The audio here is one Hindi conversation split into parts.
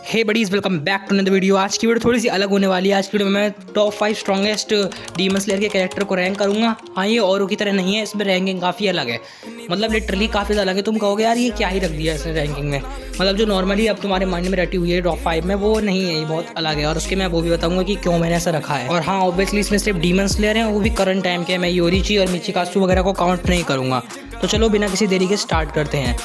Hey buddies, welcome back to another video. आज की वीडियो थोड़ी सी अलग होने वाली है। आज की वीडियो में मैं टॉप 5 स्ट्रॉन्गेस्ट डीमन स्लेयर के कैरेक्टर को रैंक करूंगा। हाँ, ये औरों की तरह नहीं है, इसमें रैंकिंग काफ़ी अलग है, मतलब लिटरली काफ़ी ज़्यादा अलग है। तुम कहोगे यार ये क्या ही रख दिया इसने रैंकिंग में, मतलब जो नॉर्मली अब तुम्हारे माइंड में रटी हुई है टॉप 5 में, वो नहीं है, ये बहुत अलग है। और उसके मैं वो भी बताऊंगा कि क्यों मैंने ऐसा रखा है। और हाँ, ऑब्वियसली इसमें सिर्फ डीमन स्लेयर हैं, वो भी करंट टाइम के। मैं योरीची और मिचिकात्सु वगैरह को काउंट नहीं करूँगा। तो चलो बिना किसी देरी के स्टार्ट करते हैं।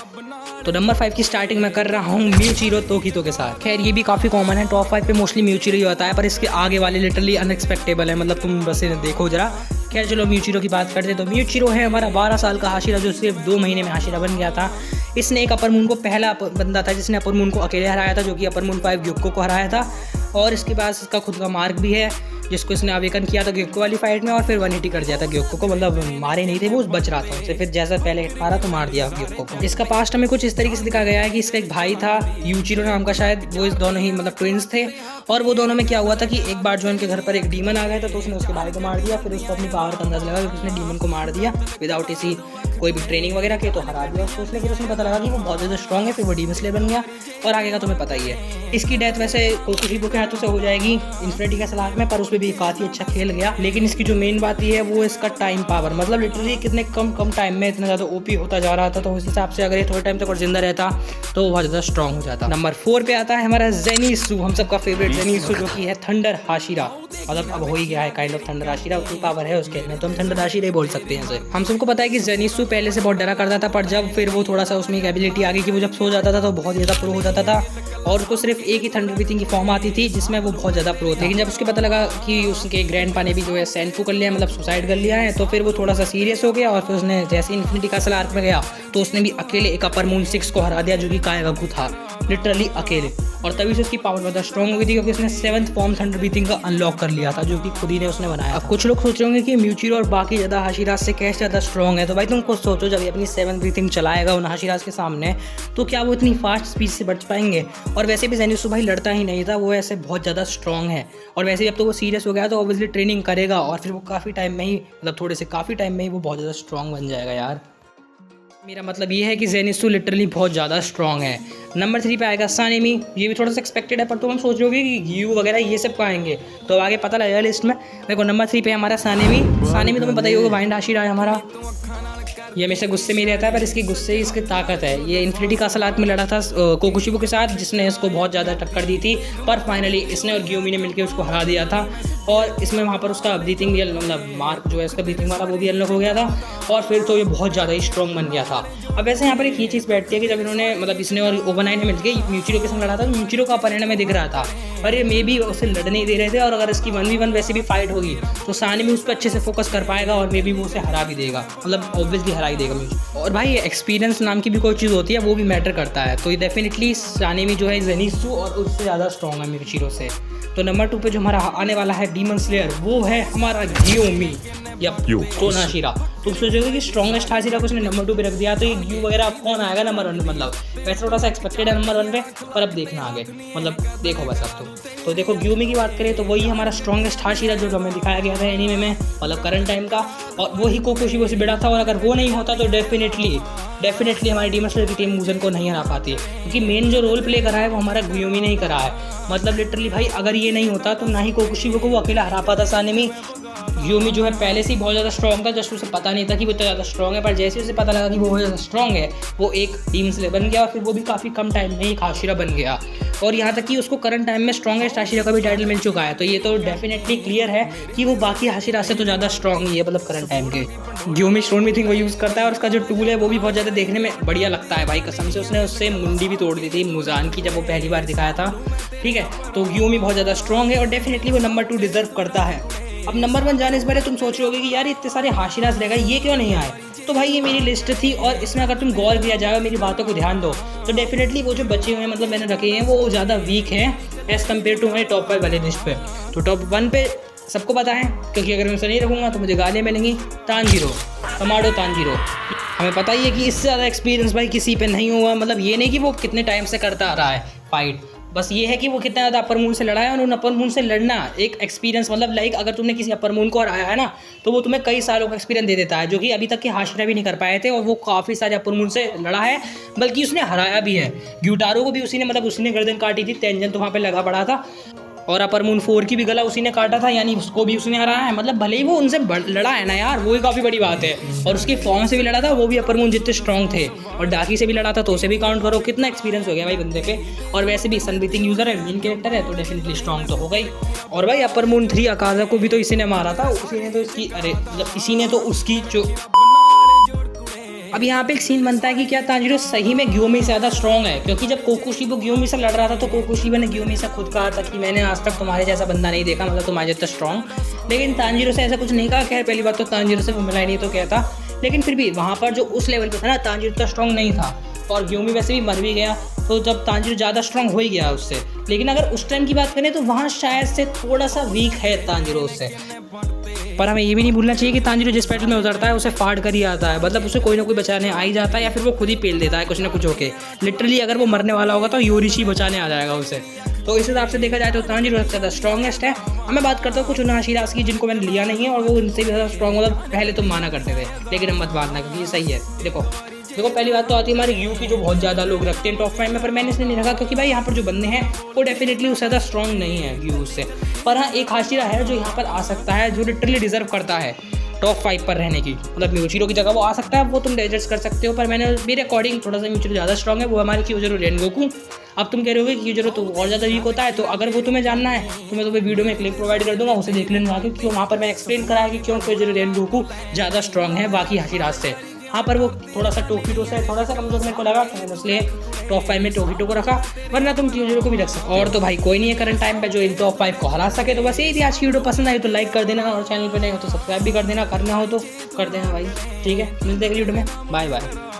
तो नंबर 5 की स्टार्टिंग मैं कर रहा हूँ म्यूचिरो तोकितो के साथ। खैर ये भी काफ़ी कॉमन है, टॉप 5 पे मोस्टली म्यूचिरो ही होता है, पर इसके आगे वाले लिटरली अनएक्सपेक्टेबल है, मतलब तुम बस इन्हें देखो जरा। खैर चलो म्यूचिरो की बात करते हैं। तो म्यूचिरो है हमारा 12 साल का हाशिरा, जो सिर्फ 2 महीने में हाशिरा बन गया था। इसने एक अपर मून को पहला बंदा था जिसने अपर मून को अकेले हराया था, जो कि अपर मून 5 ग्योक्को को हराया था। और इसके पास इसका खुद का मार्क भी है, जिसको इसने अवेकन किया था ग्योक्को वाली फाइट में, और फिर 180 कर दिया था ग्योक्को को, मतलब मारे नहीं थे वो, बच रहा था उससे। फिर जैसा पहले हिट मारा तो मार दिया ग्योक्को को। इसका पास्ट हमें कुछ इस तरीके से दिखाया गया है कि इसका एक भाई था यूचिरो नाम का, शायद वो इस दोनों ही मतलब ट्विंस थे। और वो दोनों में क्या हुआ था कि एक बार जो इनके घर पर एक डीमन आ गया था, तो उसने उसके भाई को मार दिया। फिर उसको अपनी पावर का अंदाज लगा कि उसने डीमन को मार दिया विदाउट इसी कोई भी ट्रेनिंग वगैरह के, तो हरा दिया उसको उसने। फिर उसने पता लगा कि वो बहुत ज़्यादा स्ट्रॉन्ग है, फिर वो डीमन स्लेयर बन गया। और आगे का तुम्हें पता ही है। इसकी डेथ वैसे कोकुशिबो के हाथों से हो जाएगी इन्फिनिटी के सलाह में, पर उसमें भी काफ़ी अच्छा खेल गया। लेकिन इसकी जो मेन बात ये है वो इसका टाइम पावर, मतलब लिटरली कितने कम टाइम में इतना ज़्यादा ओपी होता जा रहा था। तो उस हिसाब से अगर ये थोड़े टाइम तक और जिंदा रहता तो बहुत ज़्यादा स्ट्रॉन्ग हो जाता। नंबर 4 पे आता है हमारा ज़ेनित्सु, हम सबका फेवरेट ज़ेनित्सु, जो कि है थंडर हाशिरा। मतलब अब हो ही गया है काइंड ऑफ थंडर हाशिरा, उतनी पावर है उसके में, तो हम थंडर हाशिरा ही बोल सकते हैं इसे। हम सबको पता है कि ज़ेनित्सु पहले से बहुत डरा करता था, पर जब फिर वो थोड़ा सा उसमें एक एबिलिटी आ गई कि वो जब सो जाता था तो बहुत ज़्यादा प्रो हो जाता था। और उसको सिर्फ एक ही थंडर ब्रीथिंग की फॉर्म आती थी जिसमें वो बहुत ज़्यादा प्रो था। लेकिन जब उसके पता लगा कि उसके ग्रैंडपा ने भी जो है सेंफू कर लिया, मतलब सुसाइड कर लिया है, तो फिर वो थोड़ा सा सीरियस हो गया। और फिर उसने जैसे इन्फिनिटी कासल आर्क में गया तो उसने भी अकेले एक अपर मून 6 को हरा दिया, जो कि कायगाकू था, लिटरली अकेले। और तभी से उसकी पावर ज़्यादा स्ट्रॉन्ग हो गई थी, क्योंकि उसने 7th फॉर्म थंडर ब्रीथिंग का अनलॉक कर लिया था, जो कि खुद ही ने उसने बनाया। अब कुछ लोग सोच रहे होंगे कि म्यूचिरो और बाकी ज़्यादा हाशिराज से कैसे ज़्यादा स्ट्रॉन्ग है। तो भाई तुम खुद सोचो, जब ये अपनी 7th ब्रीथिंग चलाएगा उन हाशिराज के सामने, तो क्या वो इतनी फास्ट स्पीड से बच पाएंगे। और वैसे भी ज़ेनित्सु भाई लड़ता ही नहीं था, वो ऐसे बहुत ज़्यादा स्ट्रॉन्ग है। और वैसे जब तो वो सीरियस हो गया तो ऑब्वियसली ट्रेनिंग करेगा, और फिर वो काफ़ी टाइम में ही, मतलब थोड़े से काफ़ी टाइम में ही वो बहुत ज़्यादा स्ट्रॉन्ग बन जाएगा यार। मेरा मतलब ये है कि ज़ेनित्सु लिटरली बहुत ज़्यादा स्ट्रॉन्ग है। नंबर 3 पे आएगा सानेमी। ये भी थोड़ा सा एक्सपेक्टेड है, पर तुम हम सोच रहे होगे कि ग्यू वगैरह ये सब पाएंगे, तो आगे पता लगेगा लिस्ट में। देखो नंबर 3 पे हमारा सानेमी। सानेमी तुम्हें पता ही होगा वाइंड हाशिरा है हमारा। ये हमेशा गुस्से में ही रहता है, पर इसकी गुस्से ही इसकी ताकत है। ये इन्फिनिटी कासल आर्क में लड़ा था कोकुशिबो के साथ, जिसने इसको बहुत ज़्यादा टक्कर दी थी, पर फाइनली इसने और ग्यूमी ने मिलकर उसको हरा दिया था। और इसमें वहाँ पर उसका ब्रीथिंग भी, मतलब मार्क जो है इसका ब्रीथिंग वाला, वो भी अनलॉक हो गया था। और फिर तो ये बहुत ज़्यादा ही स्ट्रॉन्ग बन गया था। अब वैसे यहाँ पर एक ये चीज़ बैठती है कि जब इन्होंने, मतलब इसने और ओवरनाइट ने मिलकर म्यूचिरो के संग लड़ा था, तो म्यूचिरो का अपोनेंट में दिख रहा था, पर ये मे भी उसे लड़ने नहीं दे रहे थे। और अगर इसकी 1v1 वैसे भी फाइट होगी तो सानेमी उस पर अच्छे से फोकस कर पाएगा, और मे भी वो उसे हरा भी देगा, मतलब ऑब्वियसली हरा ही देगा। और भाई एक्सपीरियंस नाम की भी कोई चीज़ होती है, वो भी मैटर करता है। तो ये डेफिनेटली सानेमी जो है ज़ेनित्सु और उससे ज़्यादा स्ट्रॉन्ग है म्यूचिरो से। तो नंबर 2 पे जो हमारा आने वाला है डीमन स्लेयर, वो है हमारा ग्योमी या स्टोन हाशिरा। तुम सोचोगे कि स्ट्रॉन्गेस्ट हाशिरा को उसने नंबर 2 पे रख दिया, तो ये ग्यू वगैरह कौन आएगा नंबर 1 पे। मतलब वैसे थोड़ा सा एक्सपेक्टेड है नंबर 1 पे, पर अब देखना आगे, मतलब देखो बस अब तो देखो ग्यूमी की बात करें तो वही हमारा स्ट्रॉन्गेस्ट हाशिरा जो हमें दिखाया गया था एनीमे में, मतलब करंट टाइम का। और वही कोकुशिबो से बिड़ा था, और अगर वो नहीं होता तो डेफिनेटली हमारी डीमन स्लेयर की टीम मुजन को नहीं हरा पाती है, क्योंकि मेन जो रोल प्ले करा है वो हमारा ग्यूमी ने ही करा है। मतलब लिटरली भाई अगर ये नहीं होता तो ना ही कोकुशिबो को वो अकेला हरा पाता सानेमी। ग्यूमी जो है पहले से ही बहुत ज़्यादा स्ट्रॉन्ग था, जस्ट उसे पता नहीं था कि वो इतना ज़्यादा स्ट्रॉन्ग है, पर जैसे उसे पता लगा कि वो बहुत ज़्यादा स्ट्रॉन्ग है, वो एक डीमन स्लेयर बन गया, और फिर वो भी काफ़ी कम टाइम में एक हाशिरा बन गया। और यहाँ तक कि उसको करंट टाइम में स्ट्रॉन्गेस्ट हाशिरा का भी टाइटल मिल चुका है। तो ये तो डेफिनेटली क्लियर है कि वो बाकी हाशिरा से तो ज़्यादा स्ट्रॉन्ग ही है, मतलब करंट टाइम के। ग्यूमी स्टोन ब्रीथिंग वो यूज़ करता है, और उसका जो टूल है वो भी बहुत ज़्यादा देखने में बढ़िया लगता है भाई, कसम से। उसने उससे मुंडी भी तोड़ दी थी मुजान की, जब वो पहली बार दिखाया था, ठीक है। तो ग्यूमी बहुत ज़्यादा स्ट्रॉन्ग है, और डेफिनेटली वो नंबर 2 डिजर्व करता है। अब नंबर 1 जाने से पहले तुम सोच रहे होगे कि यार इतने सारे हाशिराज रहेगा, ये क्यों नहीं आए। तो भाई ये मेरी लिस्ट थी, और इसमें अगर तुम गौर किया जाए, मेरी बातों को ध्यान दो, तो डेफिनेटली वो जो बचे हुए हैं, मतलब मैंने रखे हैं, वो ज़्यादा वीक हैं एज़ कम्पेयर टू हमारे टॉप 5 वाले लिस्ट पे। तो टॉप 1 पे सबको पता है, क्योंकि अगर मैं उसे नहीं रखूँगा तो मुझे गालियाँ मिलेंगी, तानजीरो, टमाटो तानजीरो। हमें पता ही है कि इससे ज़्यादा एक्सपीरियंस भाई किसी पे नहीं हुआ, मतलब ये नहीं कि वो कितने टाइम से करता आ रहा है, फाइट। बस ये है कि वो कितना ज़्यादा अपर मून से लड़ा है, और उन अपर मून से लड़ना एक एक्सपीरियंस, मतलब लाइक अगर तुमने किसी अपर मून को हराया है ना, तो वो तुम्हें कई सालों का एक्सपीरियंस दे देता है, जो कि अभी तक के हाशिरा भी नहीं कर पाए थे। और वो काफ़ी सारे अपर मून से लड़ा है, बल्कि उसने हराया भी है। ग्यूटारो को भी उसी ने, मतलब उसी ने गर्दन काटी थी, तेंजन तो वहाँ पर लगा पड़ा था, और अपर मून 4 की भी गला उसी ने काटा था, यानी उसको भी उसने हराया है। मतलब भले ही वो उनसे लड़ा है ना यार, वो ही काफ़ी बड़ी बात है। और उसकी फॉर्म से भी लड़ा था, वो भी अपर मून जितने स्ट्रॉन्ग थे, और डाकी से भी लड़ा था, तो उसे भी काउंट करो, कितना एक्सपीरियंस हो गया भाई बंदे पे। और वैसे भी सनबीथिंग यूज़र है, मेन कैरेक्टर है, तो डेफिनेटली स्ट्रॉन्ग तो होगा ही। और भाई अपर मून 3 अकाजा को भी तो इसी ने मारा था, उसी ने तो इसकी, अरे मतलब इसी ने तो उसकी जो। अब यहाँ पे एक सीन बनता है कि क्या तांजीरो सही में ग्योमी से ज़्यादा स्ट्रॉन्ग है, क्योंकि जब कोकुशिबा ग्योमी से लड़ रहा था तो कोकुशिबा ने ग्योमी से खुद कहा था कि मैंने आज तक तुम्हारे जैसा बंदा नहीं देखा, मतलब तुम्हारे जितना स्ट्रॉन्ग। लेकिन तांजीरो से ऐसा कुछ नहीं कहा। खैर पहली बात तो तांजीरो से वो मिला ही नहीं तो क्या था, लेकिन फिर भी वहाँ पर जो उस लेवल पर था ना, तांजीरो इतना स्ट्रॉन्ग नहीं था, और ग्योमी वैसे भी मर भी गया, तो जब तांजीरो ज़्यादा स्ट्रॉन्ग हो ही गया उससे। लेकिन अगर उस टाइम की बात करें तो वहाँ शायद से थोड़ा सा वीक है तांजीरो उससे। पर हमें ये भी नहीं भूलना चाहिए कि तांजीरो जिस बैटल में उतरता है उसे फाड़ कर ही आता है, मतलब उसे कोई ना कोई बचाने आ ही जाता है, या फिर वो खुद ही पेल देता है कुछ ना कुछ होके। लिटरली अगर वो मरने वाला होगा तो योरिशी बचाने आ जाएगा उसे। तो इस हिसाब से देखा जाए तो तांजीरो सबसे ज़्यादा स्ट्रॉन्गेस्ट है। अब मैं बात करता हूँ कुछ उन हाशिराज़ की जिनको मैंने लिया नहीं है, और वो उनसे भी ज़्यादा स्ट्रॉन्ग, मतलब पहले तो माना करते थे, लेकिन अब मत मानना क्योंकि ये सही है। देखो पहली बात तो आती है हमारी यू की, जो बहुत ज़्यादा लोग रखते हैं टॉप 5 में, पर मैंने इसलिए नहीं रखा क्योंकि भाई यहाँ पर जो बंदे हैं वो डेफिनेटली उससे ज़्यादा स्ट्रॉन्ग नहीं है यू उससे। पर हाँ, एक हाशिरा है जो यहाँ पर आ सकता है, जो लिटरली डिजर्व करता है टॉप 5 पर रहने की, मतलब म्यूचिरो की जगह वो आ सकता है, वो तुम एडजस्ट कर सकते हो। पर मैंने मेरे अकॉर्डिंग थोड़ा सा म्यूचिरो ज़्यादा स्ट्रॉन्ग है, वो हमारे क्यूजरो रेनगोकू। अब तुम कह रहे हो कि क्यूजरो तो और ज़्यादा वीक होता है, तो अगर वो तुम्हें जानना है तो मैं तुम्हें वीडियो में एक लिंक प्रोवाइड कर दूँगा, उसे देख लेना, क्योंकि वहाँ पर मैंने एक्सप्लेन करा है कि क्यों क्यूजरो रेनगोकू ज़्यादा स्ट्रॉन्ग है बाकी हाशिराज से। हाँ, पर वो थोड़ा सा टोकिटो से थोड़ा सा कमजोर मेरे को लगा, तो मैंने इसलिए टॉप 5 में टोकिटो को रखा, वरना तुम क्यूजरो को भी रख सकते हो। और तो भाई कोई नहीं है करंट टाइम पे जो इन टॉप 5 को हरा सके। तो बस यही थी आज की वीडियो। पसंद आई तो लाइक कर देना, और चैनल पे नहीं हो तो सब्सक्राइब भी कर देना, करना हो तो कर देना भाई। ठीक है, मिलते हैं अगली वीडियो में, बाय बाय।